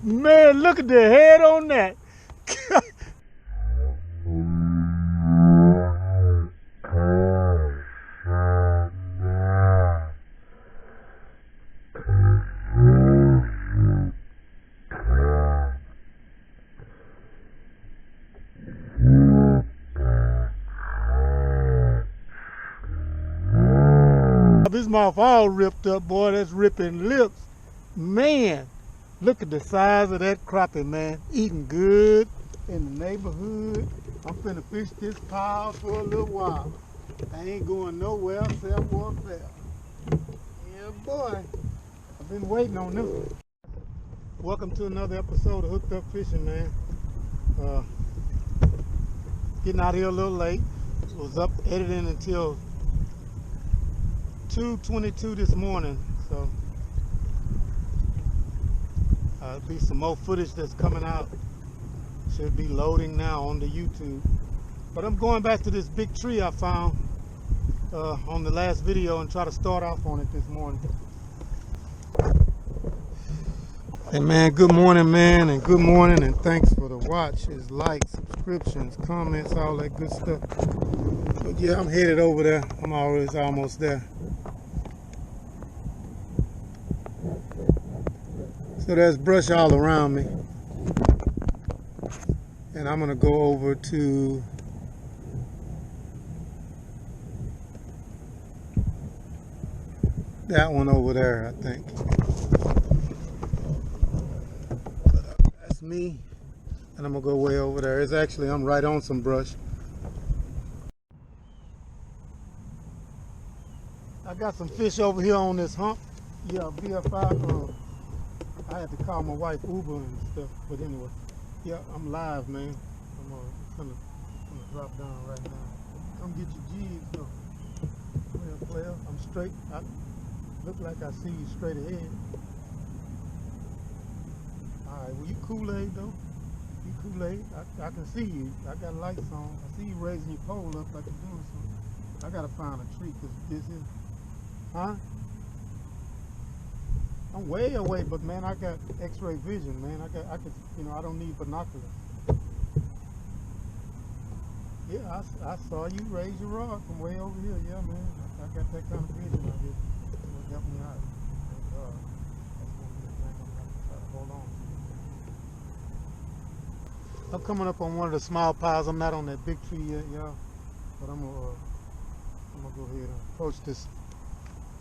Man, look at the head on that. His mouth all ripped up, boy. That's ripping lips. Man, look at the size of that crappie, man. Eating good in the neighborhood. I'm finna fish this pile for a little while. I ain't going nowhere, self warfare. Yeah, boy. I've been waiting on this one. Welcome to another episode of Hooked Up Fishing, man. Getting out here a little late. Was up editing until 2:22 this morning, so there'll be some more footage that's coming out. Should be loading now on the YouTube. But I'm going back to this big tree I found on the last video and try to start off on it this morning. Hey man, good morning, man, and good morning, and thanks for the watches, likes, subscriptions, comments, all that good stuff. But yeah, I'm headed over there. I'm almost there. So there's brush all around me, and I'm gonna go over to that one over there, I think. That's me, and I'm gonna go way over there. It's actually, I'm right on some brush. I got some fish over here on this hump. Yeah, BFI. I had to call my wife Uber and stuff, but anyway, yeah, I'm live, man. I'm gonna drop down right now. Come get your jigs, though. Well, player, I'm straight. I look like I see you straight ahead. All right, well, you Kool-Aid, though. You Kool-Aid. I can see you. I got lights on. I see you raising your pole up like you're doing something. I gotta find a tree, because this is, huh? I'm way away, but man, I got X-ray vision, man. I can, I don't need binoculars. Yeah, I saw you raise your rod from way over here. Yeah, man, I got that kind of vision out here. It will help me out. Thank God. That's one of the things I'm gonna try to hold on to. I'm coming up on one of the small piles. I'm not on that big tree yet, y'all, but I'm gonna go ahead and approach this.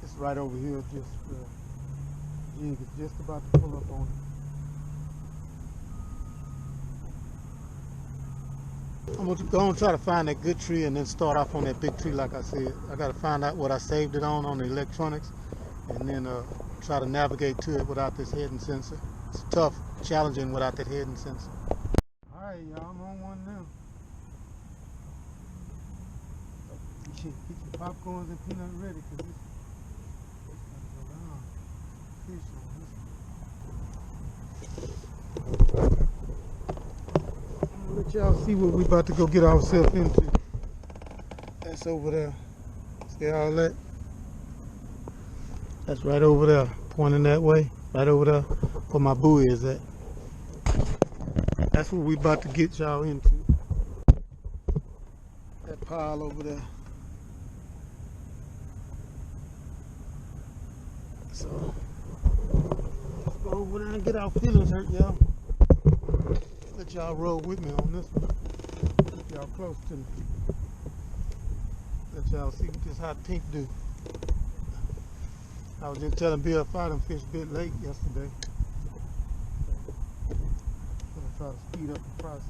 It's right over here, just. Jig is just about to pull up on it. I'm gonna try to find that good tree and then start off on that big tree like I said. I gotta find out what I saved it on the electronics, and then try to navigate to it without this head and sensor. It's tough, challenging without that head and sensor. Alright, y'all, I'm on one now. Get your popcorns and peanut ready, because this fish on this. I'm gonna let y'all see what we about to go get ourselves into. That's over there. See all that? That's right over there, pointing that way. Right over there where my buoy is at. That's what we about to get y'all into. That pile over there. So let's go over there and get our feelings hurt, y'all. Let y'all roll with me on this one. Get y'all close to me. Let y'all see what this hot pink do. I was just telling Bill I done fished a bit late yesterday. Gonna try to speed up the process.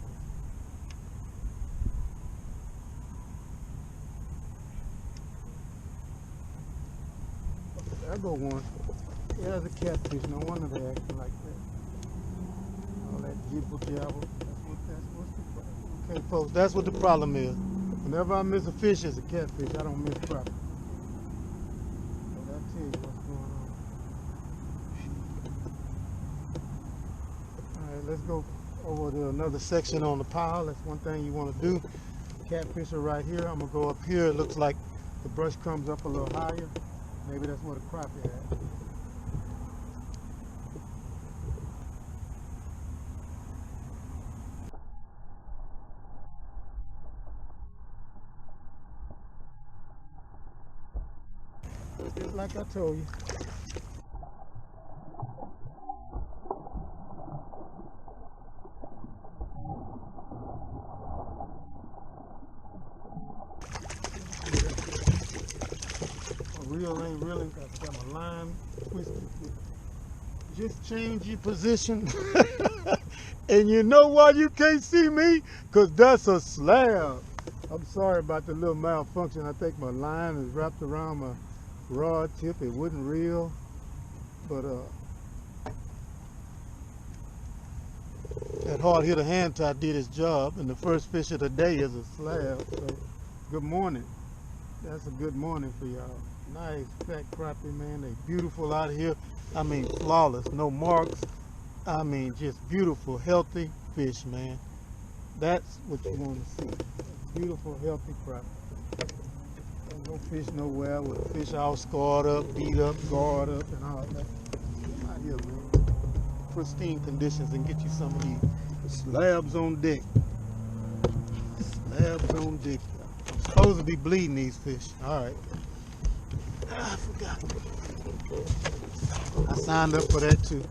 There go one. Yeah, there's a catfish. No wonder they're acting like that. All that jibble jabble. That's what's the problem. Okay, folks, that's what the problem is. Whenever I miss a fish, it's a catfish. I don't miss property. So that'll tell you what's going on. Alright, let's go over to another section on the pile. That's one thing you want to do. Catfish are right here. I'm going to go up here. It looks like the brush comes up a little higher. Maybe that's where the crappie at. Just like I told you. Reel ain't really got my line twisted. Just change your position. And you know why you can't see me? Because that's a slab. I'm sorry about the little malfunction. I think my line is wrapped around my rod tip. It wouldn't reel. But that hard hitter hand tie did its job. And the first fish of the day is a slab. So good morning. That's a good morning for y'all. Nice fat crappie, man. They beautiful out here. I mean, flawless, no marks. I mean, just beautiful, healthy fish, man. That's what you want to see. Beautiful, healthy crappie. Don't go fish nowhere with the fish all scarred up, beat up, guard up, and all that. Come out here, man. Pristine conditions and get you some of these slabs on deck. Slabs on deck. I'm supposed to be bleeding these fish. All right. I forgot. I signed up for that too.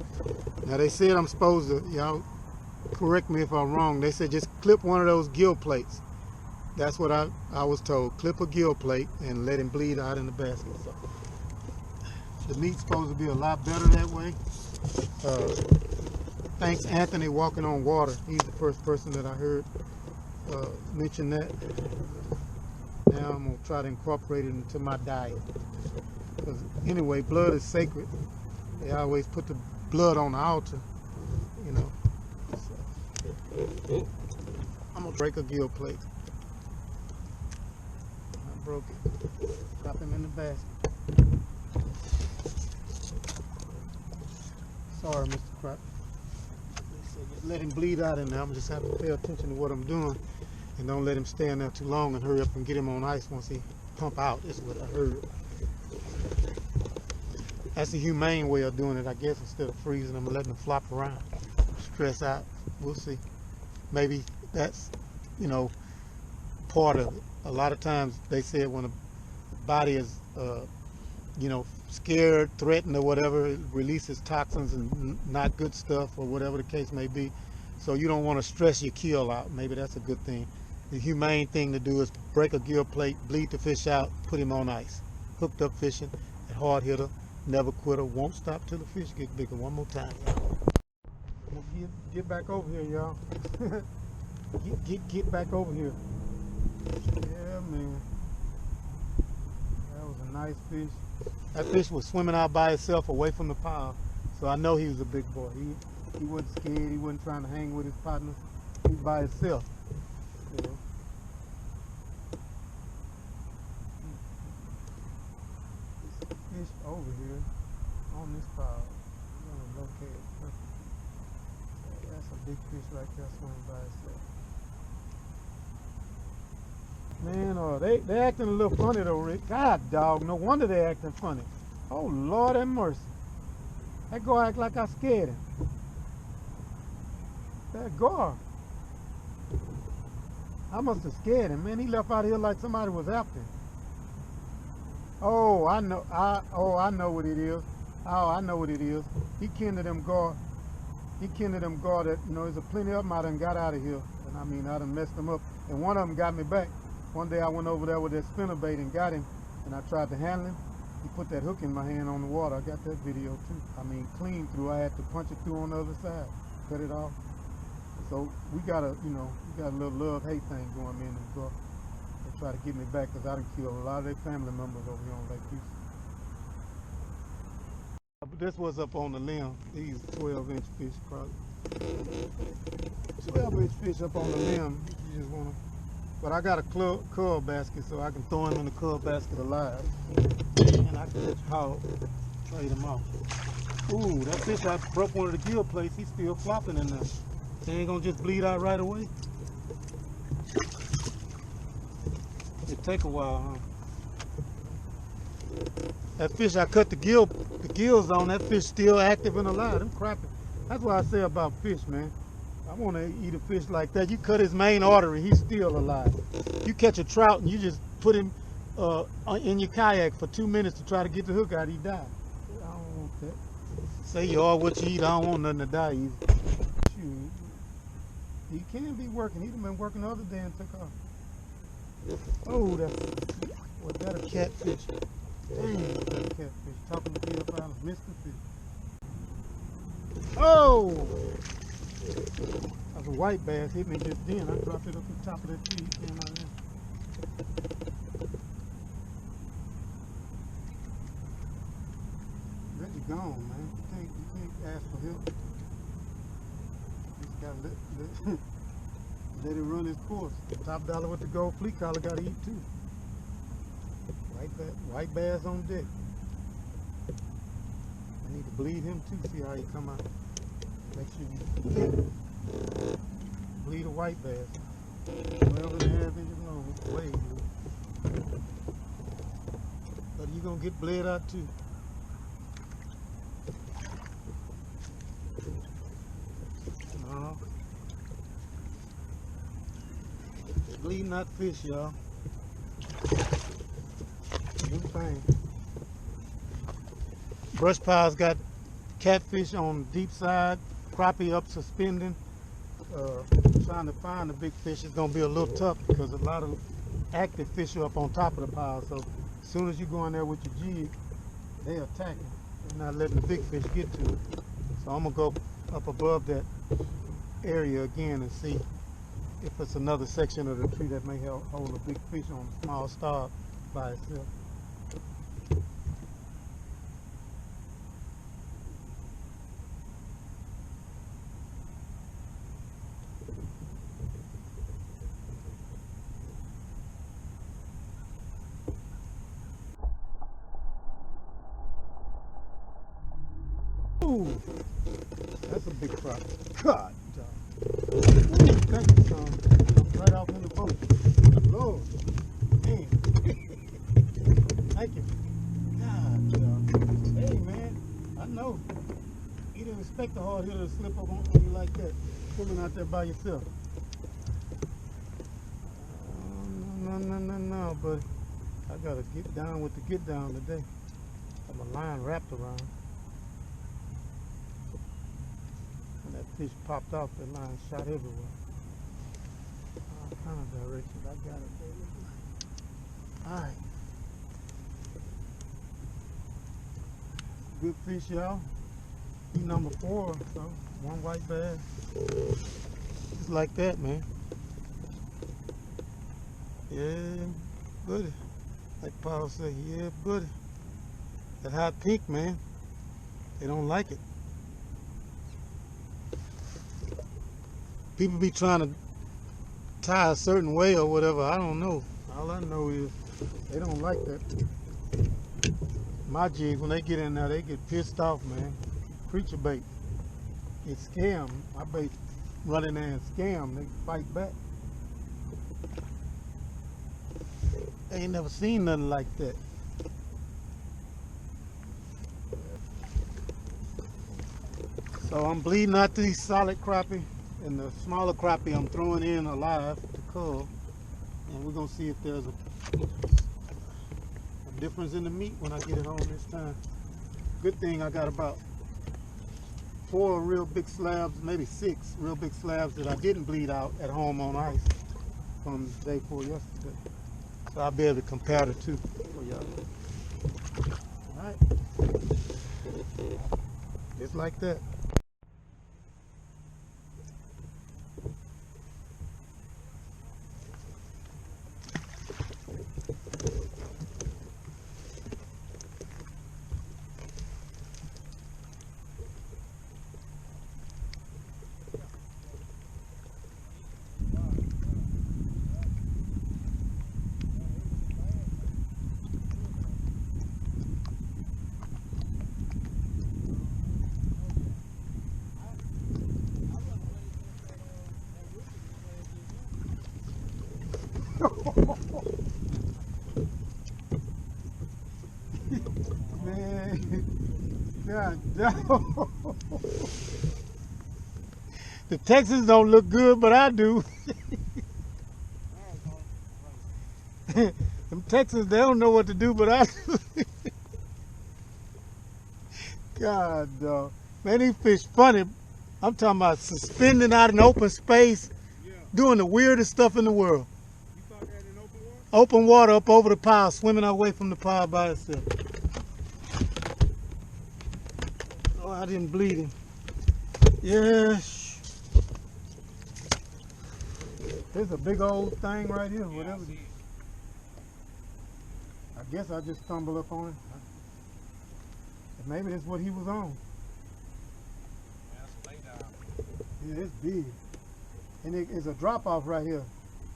Now they said I'm supposed to, y'all correct me if I'm wrong, they said just clip one of those gill plates. That's what I was told. Clip a gill plate and let him bleed out in the basket. So the meat's supposed to be a lot better that way. Thanks Anthony Walking on Water. He's the first person that I heard mention that. Now I'm going to try to incorporate it into my diet. Because anyway, blood is sacred. They always put the blood on the altar, you know. So, I'm going to break a gill plate. I broke it. Drop him in the basket. Sorry, Mr. Crop. Let him bleed out in there. I'm just have to pay attention to what I'm doing. And don't let him stay in there too long and hurry up and get him on ice once he pump out. Is what I heard. That's the humane way of doing it, I guess, instead of freezing them and letting them flop around. Stress out. We'll see. Maybe that's, you know, part of it. A lot of times they said when a body is, you know, scared, threatened or whatever, it releases toxins and not good stuff or whatever the case may be. So you don't want to stress your kill out. Maybe that's a good thing. The humane thing to do is break a gill plate, bleed the fish out, put him on ice. Hooked up fishing, a hard hitter, never quitter, won't stop till the fish get bigger. One more time, y'all. Get back over here, y'all. get back over here. Yeah, man. That was a nice fish. That fish was swimming out by itself away from the pile. So I know he was a big boy. He wasn't scared. He wasn't trying to hang with his partner. He was by himself. You know. Fish over here on this pile. I'm gonna locate it perfect. So that's a big fish right there swimming by itself. Man, they acting a little funny though, Rick. God, dog, no wonder they acting funny. Oh, Lord have mercy. That go act like I scared him. That gar. I must have scared him, man. He left out here like somebody was after him. Oh, I know. I know what it is. Oh, I know what it is. He kin to them gar. He kin to them gar that, you know, there's a plenty of them I done got out of here. And I mean, I done messed them up. And one of them got me back. One day I went over there with that spinnerbait and got him. And I tried to handle him. He put that hook in my hand on the water. I got that video too. I mean, clean through. I had to punch it through on the other side. Cut it off. So we got a, you know, we got a little love-hate thing going in the gar. They try to get me back because I done killed a lot of their family members over here on Lake Houston. But this was up on the limb. These 12-inch fish, probably. 12-inch fish up on the limb. You just want to. But I got a cub basket, so I can throw him in the cub basket alive. And I can catch hog, trade him off. Ooh, that fish I broke one of the gill plates. He's still flopping in there. They ain't gonna just bleed out right away. It take a while, huh? That fish I cut the gills on, that fish still active and alive. Them crappie. That's what I say about fish, man. I want to eat a fish like that. You cut his main artery, he's still alive. You catch a trout and you just put him in your kayak for 2 minutes to try to get the hook out, he died. I don't want that. Say you are what you eat. I don't want nothing to die either. Shoot. He can be working. He'd have been working the other day and took off. Oh, was that a catfish? Dang, was that a catfish? Talking to me about a Mr. Fish. Oh! That's a white bass hit me just then. I dropped it up the top of that tree. He came out of there. Reggie gone, man. You can't ask for help. Just gotta let it run its course. Top dollar with the gold fleet collar gotta eat too. White bass on deck. I need to bleed him too, see how he come out. Make sure you bleed a white bass. 12.5 inches long, it's way good. But you gonna get bled out too. Bleeding out fish, y'all. Good thing. Brush pile's got catfish on the deep side, crappie up suspending. Trying to find the big fish is gonna be a little tough because a lot of active fish are up on top of the pile. So as soon as you go in there with your jig, they attack it. They're not letting the big fish get to it. So I'm gonna go up above that area again and see if it's another section of the tree that may hold a big fish on a small star by itself. Ooh, that's a big crop. God, ooh, thank you, son. Right off in the boat. Lord, man. Thank you. God, hey, man, I know. You didn't expect the hard hitter to slip up on you like that, pulling out there by yourself. No, buddy. I gotta get down with the get down today. Got my line wrapped around. When that fish popped off, that line shot everywhere. All kind of directions. I got it, baby. Alright. Good fish, y'all. He number 4, so one white bass. Just like that, man. Yeah, buddy. Like Paul said, yeah, buddy. That hot pink, man. They don't like it. People be trying to tie a certain way or whatever. I don't know. All I know is they don't like that. My jigs, when they get in there, they get pissed off, man. Creature bait. It scare them. My bait run in there and scare them. They fight back. They ain't never seen nothing like that. So I'm bleeding out these solid crappie, and the smaller crappie I'm throwing in alive to cull, and we're gonna see if there's a difference in the meat when I get it home this time. Good thing I got about 4 real big slabs, maybe 6 real big slabs that I didn't bleed out at home on ice from day 4 yesterday. So I'll be able to compare the two for y'all. All right, just like that. Man, God damn. The Texans don't look good, but I do. Them Texans, they don't know what to do, but I. God, dog. Man, these fish funny. I'm talking about suspending out in open space, doing the weirdest stuff in the world. You caught that in open water? Open water up over the pile, swimming away from the pile by itself. Oh, I didn't bleed him. Yes. There's a big old thing right here, whatever. I guess I just stumbled up on it. Maybe that's what he was on. Yeah, it's big. And it's a drop off right here.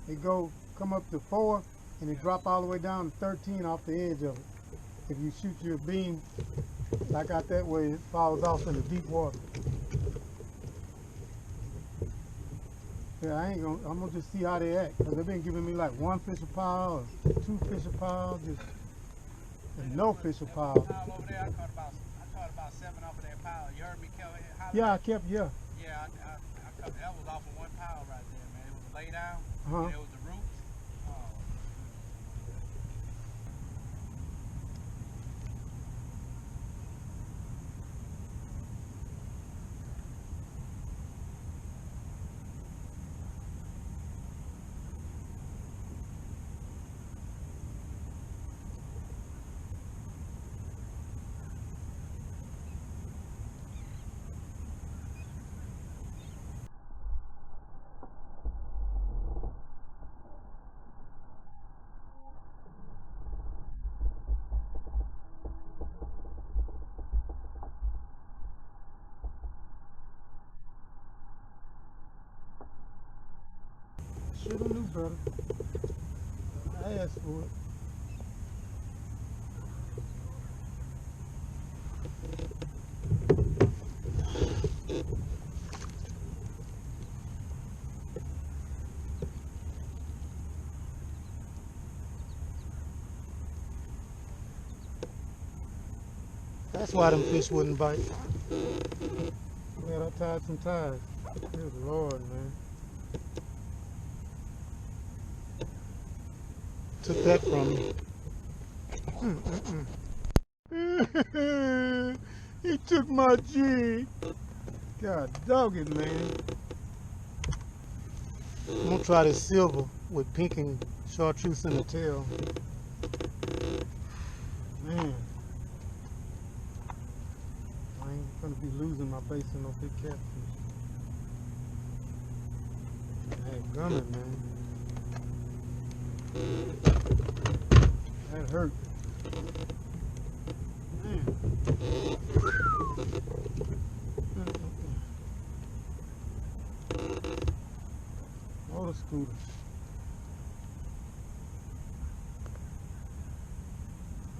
It come up to 4 and it drop all the way down to 13 off the edge of it. If you shoot your beam like out that way, it falls off into deep water. Yeah, I'm gonna just see how they act. Cause they've been giving me like 1 fish a pile or 2 fish a pile, just and no fish a pile. Over there, I caught about 7 off of that pile. You heard me holler? Yeah, I kept, yeah. Yeah, I caught, that was off of 1 pile right there, man. It was a lay down. Uh-huh. It was the roots. Oh. Should have knew better. I asked for it. That's why them fish wouldn't bite. Man, I tied some ties. Good Lord, man. Took that from me. He took my jig. God dog it, man. I'm gonna try this silver with pink and chartreuse in the tail. Man. I ain't gonna be losing my base in no big catfish. Hey, gummit, man. That hurt. Man. Motor scooter.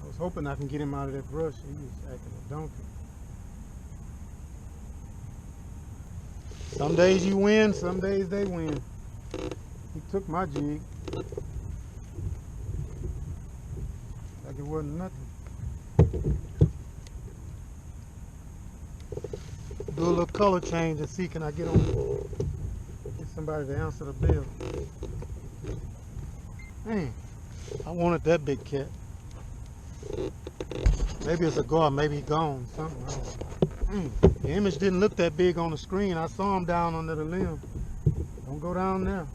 I was hoping I can get him out of that brush. He was acting a donkey. Some days you win, some days they win. He took my jig. Like it wasn't nothing. Do a little color change and see can I get somebody to answer the bell. Man, I wanted that big cat. Maybe it's a guard, maybe he gone, something. I don't know. The image didn't look that big on the screen. I saw him down under the limb. Don't go down there.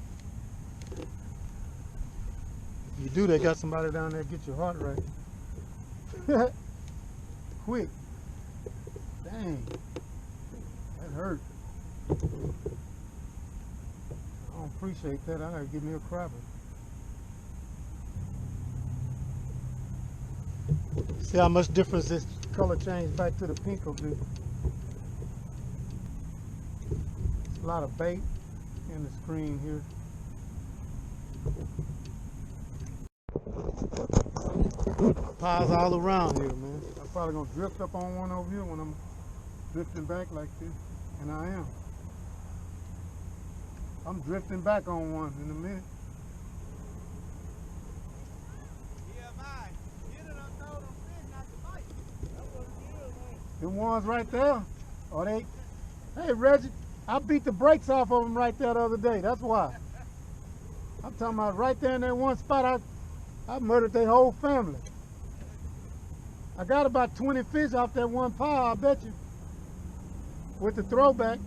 If you do, they got somebody down there to get your heart right. Quick. Dang. That hurt. I don't appreciate that. I gotta give me a crappie. See how much difference this color change back to the pink will do. A lot of bait in the screen here. Piles all around here, man. I'm probably gonna drift up on one over here when I'm drifting back like this, and I am. I'm drifting back on one in a minute. Them ones right there, or they, hey Reggie, I beat the brakes off of them right there the other day, that's why. I'm talking about right there in that one spot, I murdered their whole family. I got about 20 fish off that one pile, I bet you, with the throwbacks.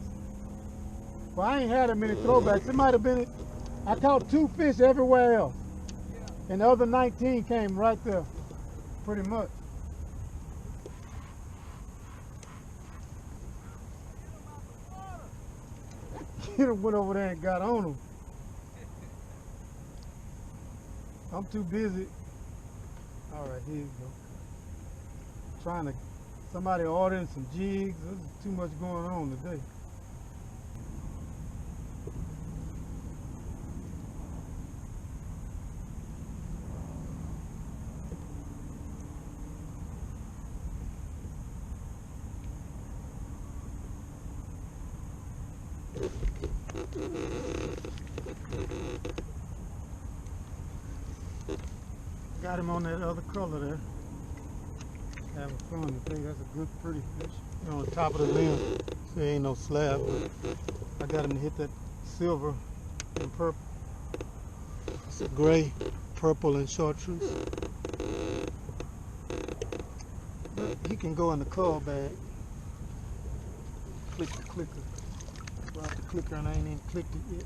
Well, I ain't had that many throwbacks. It might have been, I caught 2 fish everywhere else. And the other 19 came right there, pretty much. You done went over there and got on them. I'm too busy. All right, here you go. Trying to, somebody ordering some jigs. There's too much going on today. Got him on that other color there. Having fun. I think that's a good, pretty fish. On the top of the limb. There ain't no slab, but I got him to hit that silver and purple. It's a gray, purple, and chartreuse. But he can go in the cull bag. Click the clicker. Drop the clicker and I ain't even clicked it yet.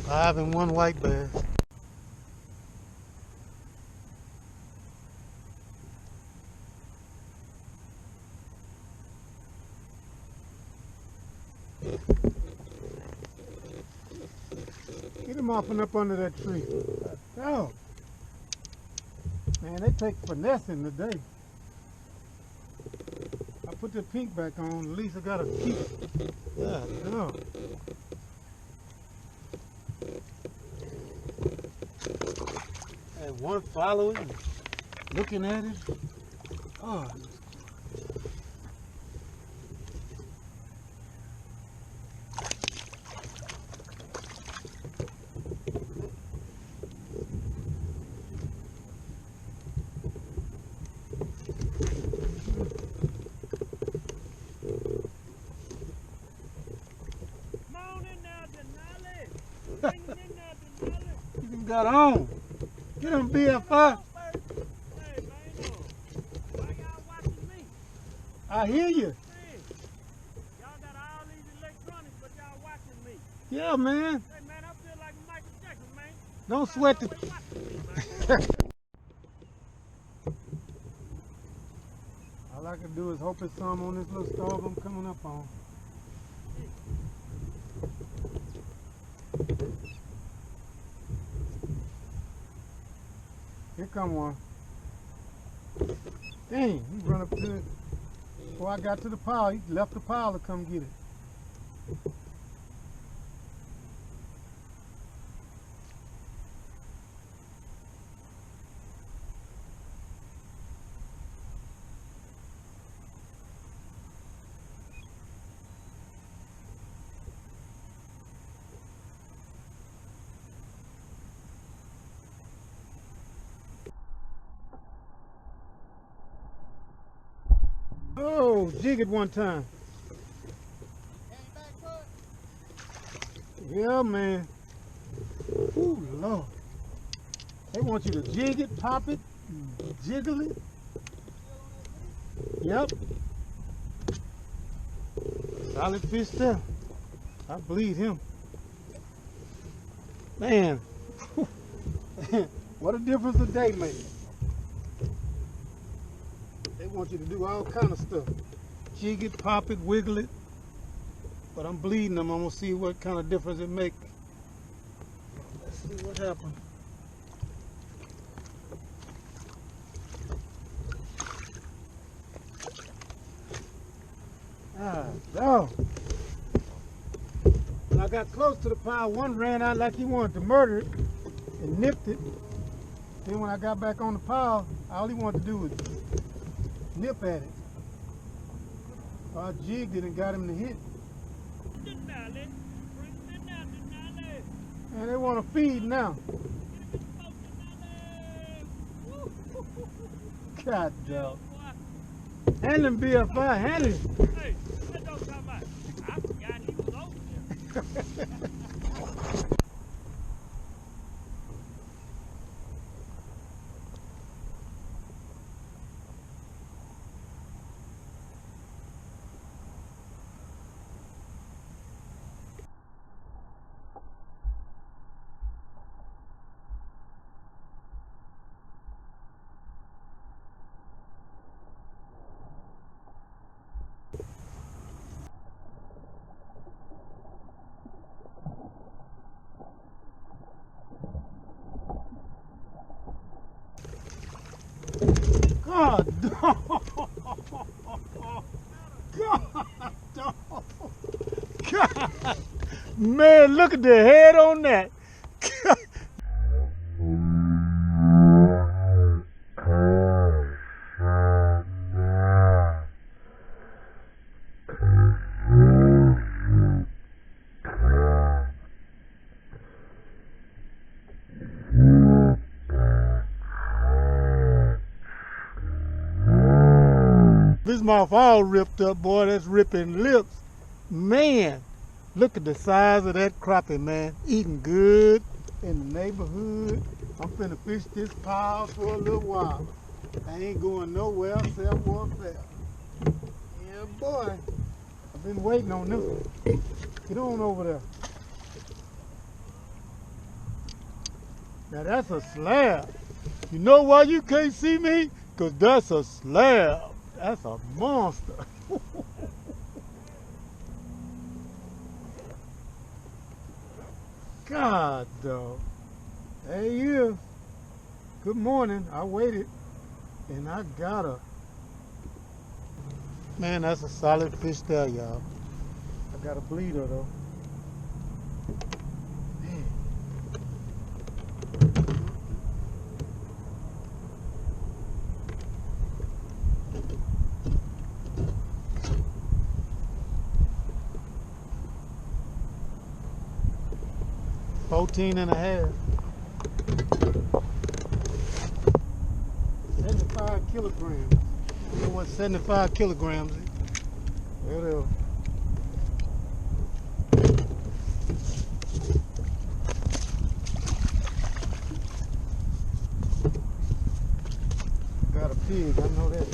Five and one white bass. Get him off and up under that tree. Oh. Man, they take finessing today. I put the pink back on, at least I got a keep. Yeah, no. And one following, looking at it. Oh. You got on. Get him, BFI. I hear you. Y'all got all these electronics, but y'all watching me. Yeah, man. Hey, man, I feel like Michael Jackson, man. Don't sweat the... All I can do is hope it's some on this little stove I'm coming up on. Here come one. Dang, he run up to it. Before I got to the pile, he left the pile to come get it. Oh, jig it one time. Yeah, man. Ooh, Lord. They want you to jig it, pop it, jiggle it. Yep. Solid fish there. I bleed him. Man. What a difference a day makes. They want you to do all kind of stuff. Jig it, pop it, wiggle it. But I'm bleeding them. I'm gonna see what kind of difference it makes. Let's see what happens. Ah, no. When I got close to the pile, one ran out like he wanted to murder it and nipped it. Then when I got back on the pile, all he wanted to do was nip at it. I jigged it and got him to hit. And they want to feed now. God dog. Hand him BFI, hand him. Hey, what dog talking about? I forgot he was over there. God dog. God dog. God. Man, look at the head on that. This mouth all ripped up, boy. That's ripping lips. Man, look at the size of that crappie, man. Eating good in the neighborhood. I'm finna fish this pile for a little while. I ain't going nowhere except warfare. Yeah, boy. I've been waiting on this one. Get on over there. Now that's a slab. You know why you can't see me? Because that's a slab. That's a monster. God, dog. There he is. Good morning. I waited, and I got her. Man, that's a solid fish there, y'all. I got a bleeder, though. Man. 14 and a half. 75 kilograms. I don't know what 75 kilograms is. Whatever. Got a pig, I know that.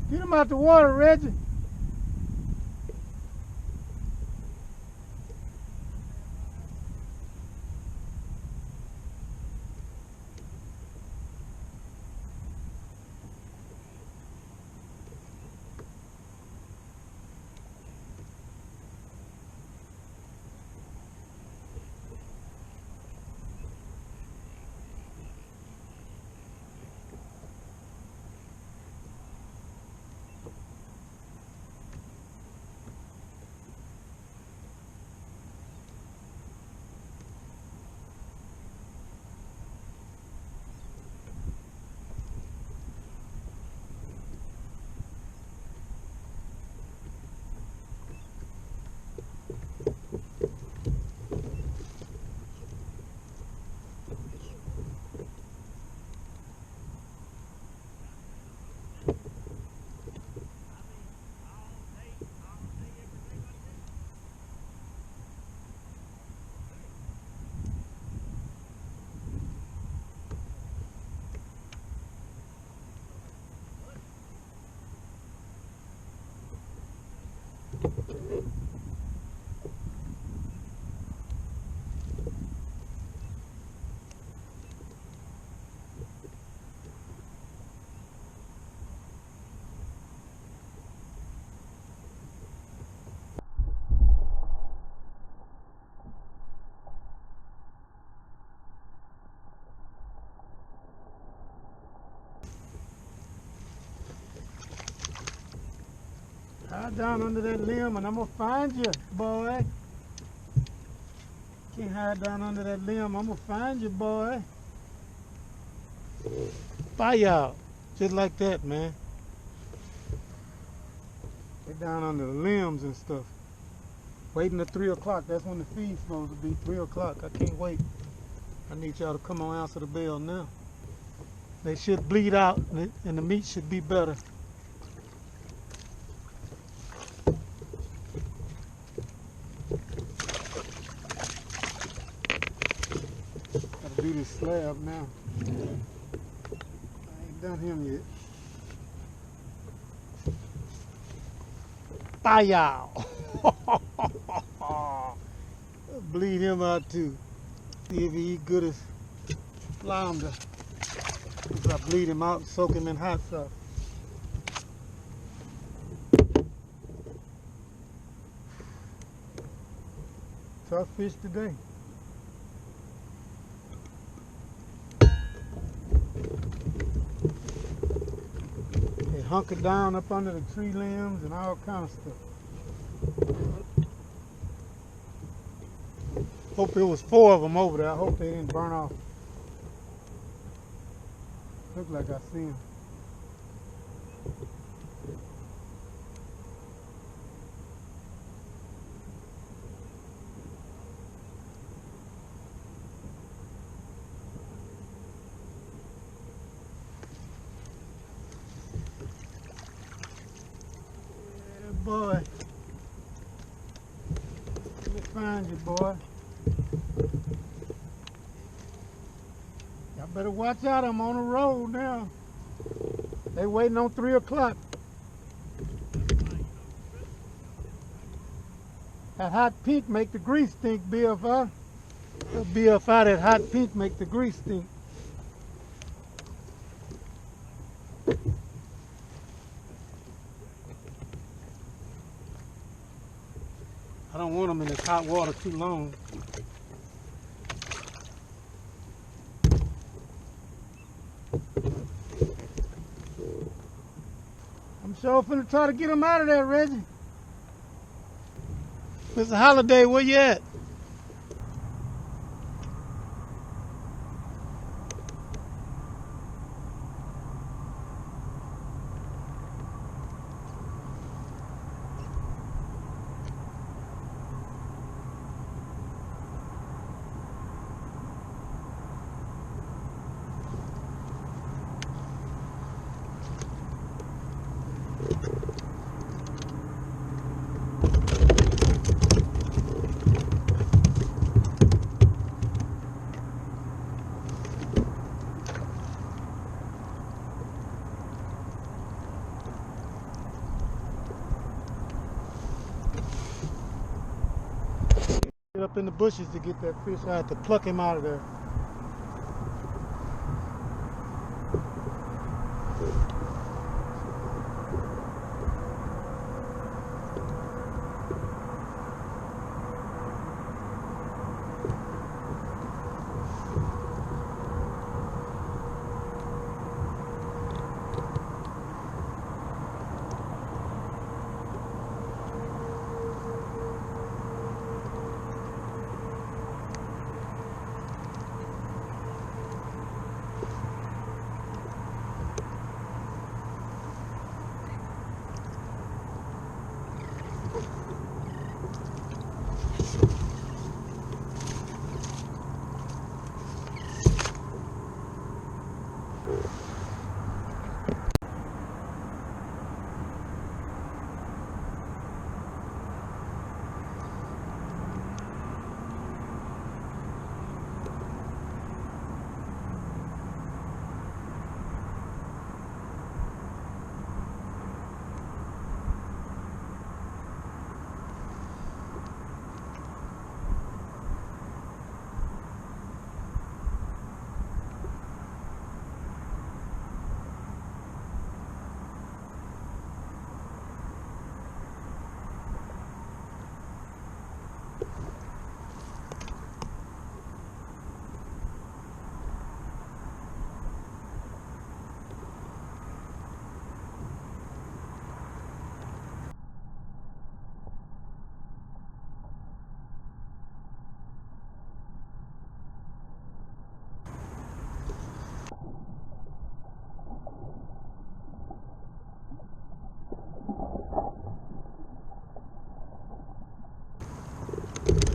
Get him out the water, Reggie. Hide down under that limb and I'm gonna find you, boy. Can't hide down under that limb. I'm gonna find you, boy. Bye, y'all. Just like that, man. They down under the limbs and stuff. Waiting at 3 o'clock. That's when the feed's supposed to be. 3 o'clock. I can't wait. I need y'all to come on, answer the bell now. They should bleed out and the meat should be better. Gotta do this slab now. I ain't done him yet. Bye, y'all. Bleed him out too. See if he eat good as flounder. If I bleed him out, soak him in hot sauce. Tough fish today. They hunkered down up under the tree limbs and all kind of stuff. Hope it was 4 of them over there. I hope they didn't burn off. Look like I see them. Yeah, boy. Let me find you, boy. Y'all better watch out. I'm on the road now. They waiting on 3 o'clock. That hot pink make the grease stink, BFI. BFI, that hot pink make the grease stink. I don't want them in this hot water too long. I'm sure finna try to get them out of there, Reggie. Mr. Holiday, where you at? up in the bushes to get that fish. I had to pluck him out of there.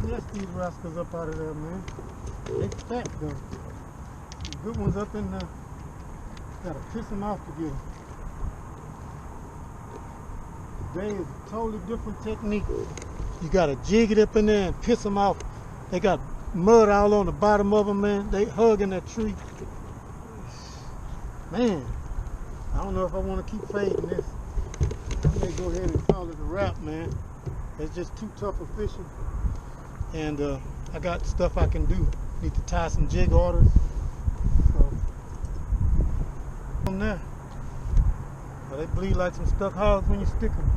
Let's these rascals up out of there, man. They fat though. The good ones up in there. Gotta piss them off to get them. Today is a totally different technique. You gotta jig it up in there and piss them off. They got mud all on the bottom of them, man. They hugging that tree. Man, I don't know if I want to keep fading this. I may go ahead and call it a wrap, man. It's just too tough for fishing. And I got stuff I can do. Need to tie some jig orders. So from there, well, they bleed like some stuck hogs when you stick them.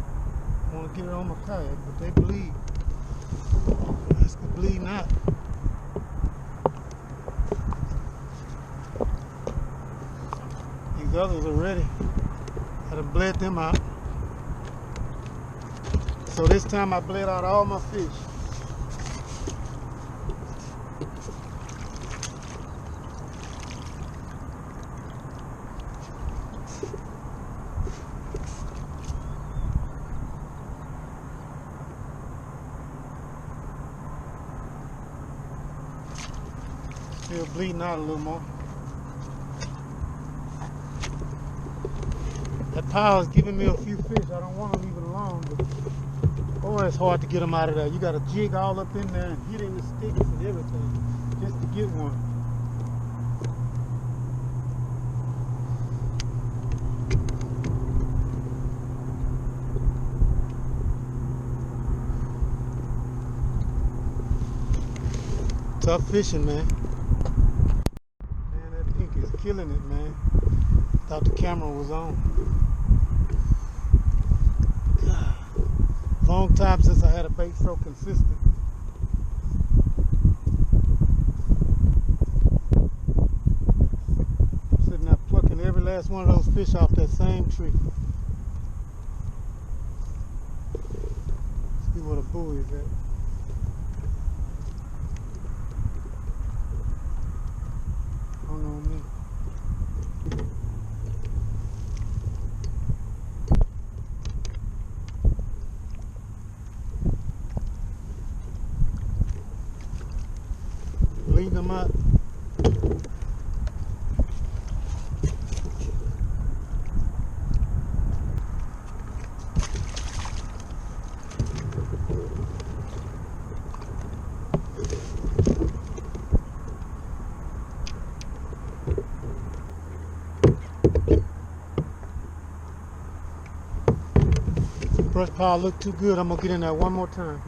I want to get it on my kayak, but they bleed. Let's go bleeding out. These others are ready. I done bled them out. So this time I bled out all my fish. Still bleeding out a little more. That pile is giving me a few fish. I don't want to leave it alone, but boy, it's hard to get them out of there. You got to jig all up in there and hit in the sticks and everything just to get one. Tough fishing, man. Man, that pink is killing it, man. Thought the camera was on. God. Long time since I had a bait so consistent. I'm sitting there plucking every last one of those fish off that same tree. See where the buoy is at. Don't know me. Bleed them out. Brush pile look too good. I'm gonna get in there one more time.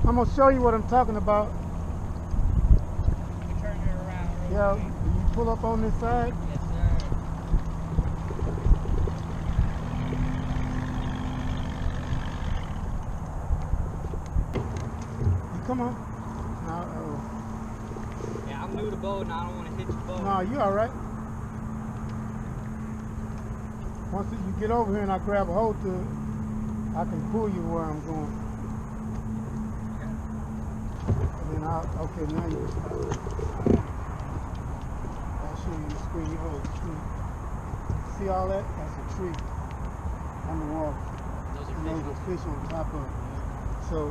I'm gonna show you what I'm talking about. Turn it around. Yeah, you pull up on this side. Yes, sir. You come on. Yeah, I'm new to boating. I don't want to hit your boat. No, you all right. Once you get over here and I grab a hold to it, I can pull you where I'm going. And then okay, now you can stop. I'll show you the screen. You hold the tree. See all that? That's a tree on the wall. Those And those are fish on top of it. So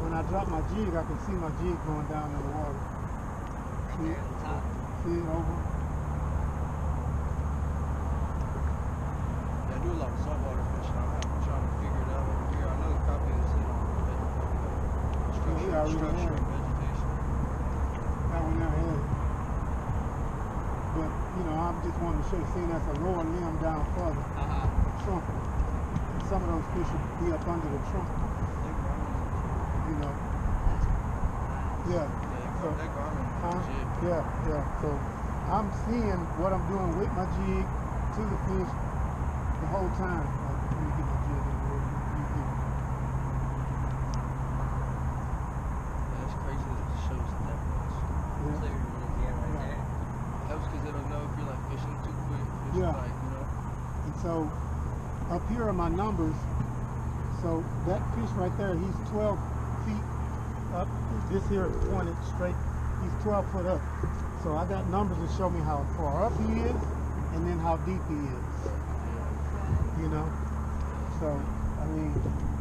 when I drop my jig, I can see my jig going down in the water. See it? on top. See it over? I do a lot of saltwater fishing. I'm trying to figure it out over here. I know the crappie is structure and vegetation. That one there is. But, you know, I'm just wanting to show you, seeing that's a lower limb down further, trunk. And some of those fish would be up under the trunk, you know. Yeah. So, That garment is legit. yeah. So I'm seeing what I'm doing with my jig to the fish the whole time. Like, let me get my jig in the water. You get it. That's crazy that it shows that much. Yeah. It helps because it'll know if you're like fishing too quick, fishing Yeah. like, you know. And so up here are my numbers. So that fish right there, he's 12 feet up. This here is pointed straight. He's 12 foot up. So I got numbers to show me how far up he is and then how deep he is. You know? So, I mean,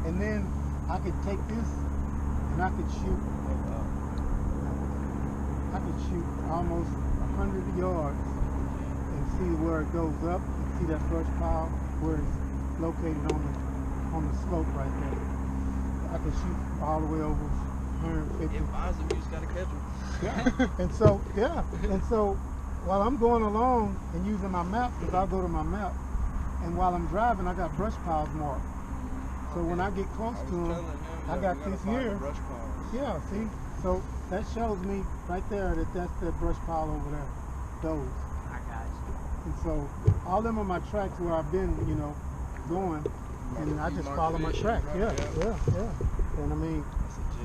and then I could take this and I could shoot. I could shoot almost 100 yards and see where it goes up and see that brush pile where it's located on the slope right there. I could shoot all the way over 150. It finds them, you just gotta catch them. Yeah. And so while I'm going along and using my map, because I'll go to my map, and while I'm driving, I got brush piles marked. So when I get close to them, I got this here. Brush piles. Yeah, see? So that shows me right there that that's that brush pile over there. Those. I got you. And so all them are my tracks where I've been, you know, going, and I just follow my tracks. Yeah. And I mean,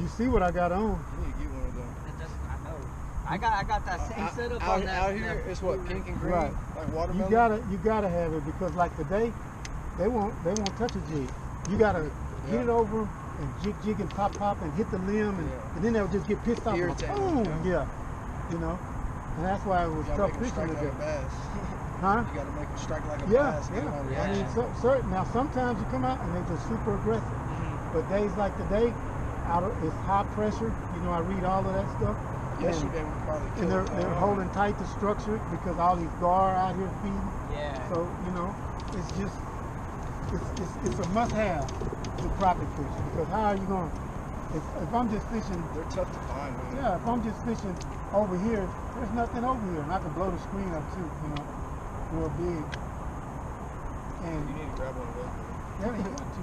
you see what I got on. You need to get one of them. I got that same setup on that. Out here, it's what, pink and green? Right. Like watermelon? You gotta have it, because like today, they won't touch a jig. You gotta hit it over and jig and pop and hit the limb, and then they'll just get pissed off. Irritating, Boom! Yeah. You know, and that's why it was You gotta tough make 'em fishing strike today. like a bass. Huh? You gotta make them strike like a Yeah, bass. get 'em on the yeah. I mean, action. certain. Now sometimes you come out and they're just super aggressive, but days like today, it's high pressure. You know, I read all of that stuff. Yesterday we probably And killed they're holding tight to structure because all these gar out here feeding. Yeah. So, you know, it's just, it's a must-have to crappie fish, because how are you going to, if I'm just fishing, They're tough to find, man. yeah, if I'm just fishing over here, there's nothing over here, and I can blow the screen up too, you know, real big. And You need to grab one of those. yeah, you got to.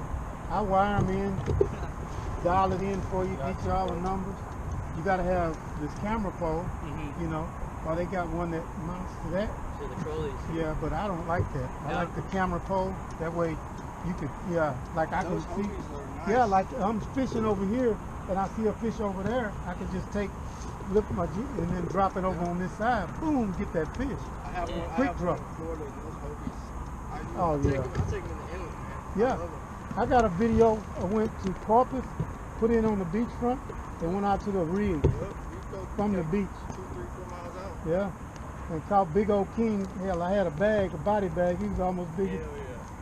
I wire them in, dial it in for you, get you all the numbers. You got to have this camera pole, you know, or they got one that mounts to that. So the trolleys. Yeah, but I don't like that. I like the camera pole. That way you could, like I Those can see. homies are nice. Yeah, like I'm fishing over here and I see a fish over there. I can just lift my jig and then drop it over on this side. Boom, get that fish. I have one. Quick I have drop. one in Florida. Those homies. Oh, I take yeah. them in the inlet, man. Yeah. I love 'em. I got a video. I went to Corpus, put it on the beachfront, and went out to the rig Yep, you go from the beach. 2, 3, 4 miles out. Yeah. And caught big old king. Hell, I had a body bag. He was almost big. Hell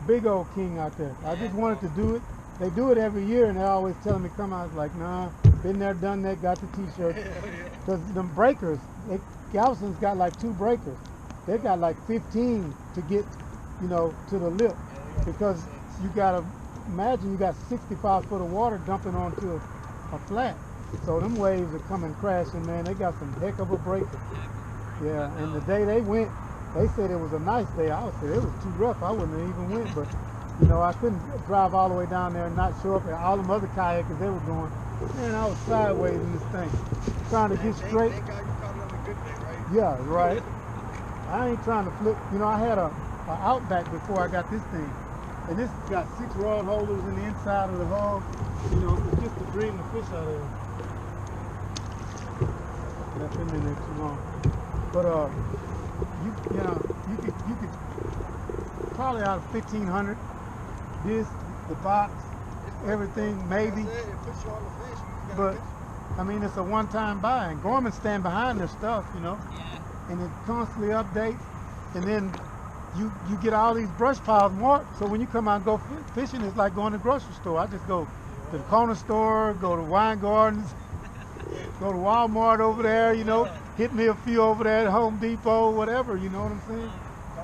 Big old king out there. I just wanted to do it. They do it every year, and they're always telling me, come out. I was like, nah, been there, done that, got the t-shirt. yeah. Hell yeah. Because them breakers, Galveston's got like 2 breakers. They got like 15 to get, you know, to the lip. Because you got to imagine you got 65 foot of water dumping onto a flat. So them waves are coming crashing, man. They got some heck of a breaker. Yeah, and the day they went, they said it was a nice day. I said it was too rough. I wouldn't have even went, but you know, I couldn't drive all the way down there and not show up. And all them other kayakers, they were going. Man, I was sideways in this thing, trying to get straight. Thank God you caught it on a good day, right? Yeah, right. I ain't trying to flip. You know, I had a Outback before I got this thing. And this got 6 rod holders in the inside of the hull. You know, it's just to bring the fish out of there. Left them in there too long. But you could probably out of 1,500. This, the box, everything, maybe. It puts you on the fish. You But gotta I mean, it's a one-time buy, and Gorman stand behind their stuff, you know. Yeah. And it constantly updates, and then you get all these brush piles marked. So when you come out and go fishing, it's like going to the grocery store. I just go to the corner store, go to Wine Gardens, go to Walmart over there, you know, hit me a few over there at Home Depot, whatever, you know what I'm saying?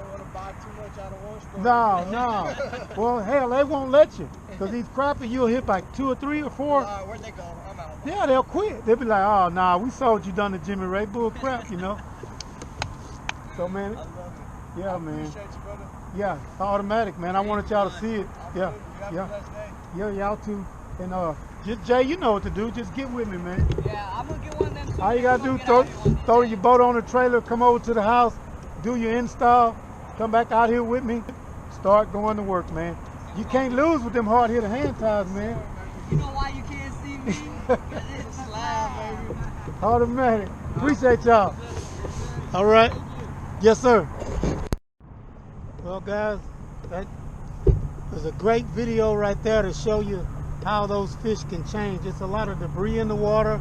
don't want to buy too much out of one store. No. Well, hell, they won't let you, because these crappie, you'll hit like 2 or 3 or 4. Where'd they go? I'm out. Yeah, they'll quit. They'll be like, oh, nah, we saw what you done to Jimmy Ray. Bull crap, you know? So, man, I love it. yeah, I man. appreciate you, brother. Yeah, it's automatic, man. I wanted y'all to see it. Yeah, You have a yeah. blessed day. Yeah, y'all too. And just Jay, you know what to do. Just get with me, man. Yeah, I'm gonna get one of them soon. All you gotta I'm do, gonna throw, get out here one throw day. your boat on the trailer, come over to the house, do your install, come back out here with me, start going to work, man. You can't lose with them hard hitter hand ties, man. You know why you can't see me? 'Cause it's live, baby. Automatic. Appreciate y'all. All right. Yes, sir. Well, guys, that was a great video right there to show you how those fish can change. It's a lot of debris in the water.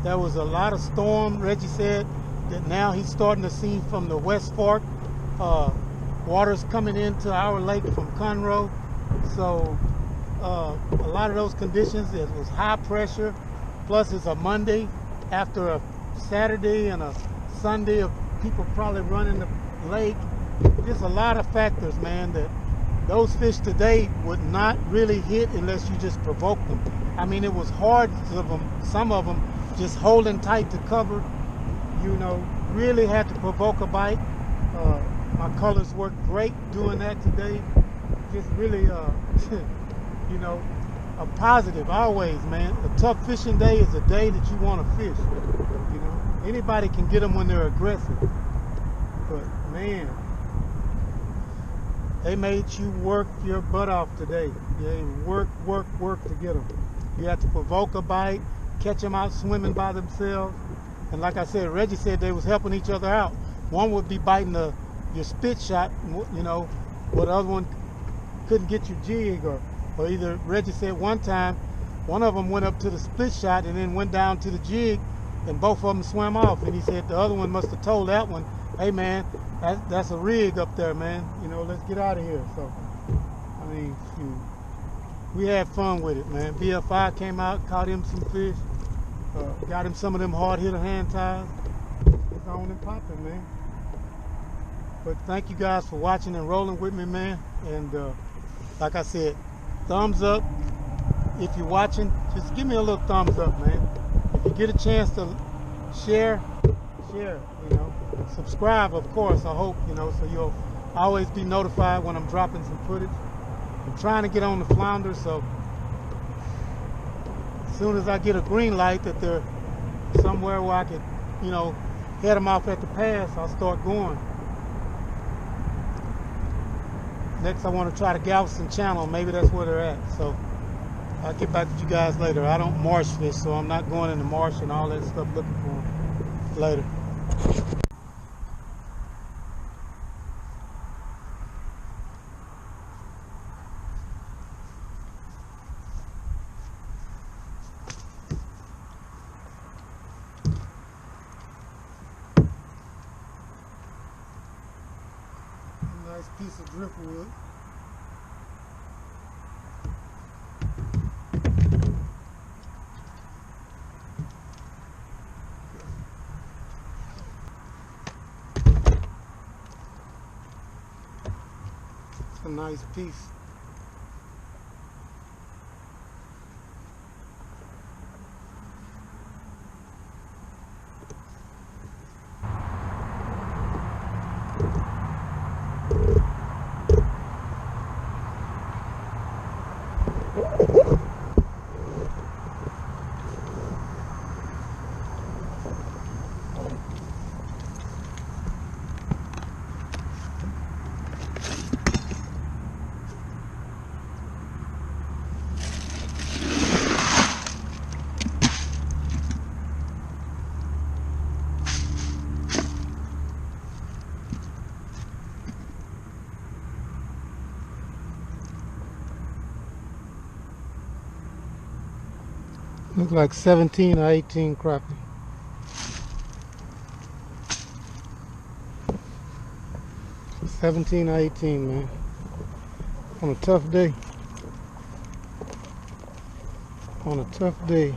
There was a lot of storm. Reggie said that now he's starting to see from the West Fork. Water's coming into our lake from Conroe. So a lot of those conditions, it was high pressure. Plus it's a Monday after a Saturday and a Sunday of people probably running the lake. There's a lot of factors, man, that those fish today would not really hit unless you just provoke them. I mean, it was hard of them, some of them just holding tight to cover, you know, really had to provoke a bite. My colors worked great doing that today. Just really, you know, a positive always, man. A tough fishing day is a day that you want to fish. You know, anybody can get them when they're aggressive, but man, they made you work your butt off today. They work to get them. You had to provoke a bite, catch them out swimming by themselves, and like I said, Reggie said they was helping each other out. One would be biting your spit shot, you know, where the other one couldn't get your jig, or either Reggie said one time one of them went up to the split shot and then went down to the jig, and both of them swam off, and he said the other one must have told that one, hey man, that's a rig up there, man, you know, let's get out of here. So I mean, shoot, we had fun with it, man. BFI came out, caught him some fish, got him some of them hard hitter hand ties. It's on and popping, man. But thank you guys for watching and rolling with me, man. And like I said, thumbs up. If you're watching, just give me a little thumbs up, man. If you get a chance to share, you know. Subscribe, of course, I hope, you know, so you'll always be notified when I'm dropping some footage. I'm trying to get on the flounder, so as soon as I get a green light that they're somewhere where I could, you know, head them off at the pass, I'll start going. Next, I want to try the Galveston Channel. Maybe that's where they're at. So I'll get back with you guys later. I don't marsh fish, so I'm not going in the marsh and all that stuff looking for them. Later. Nice piece of driftwood. It's a nice piece. Look like 17 or 18 crappie. So 17 or 18, man. On a tough day. On a tough day.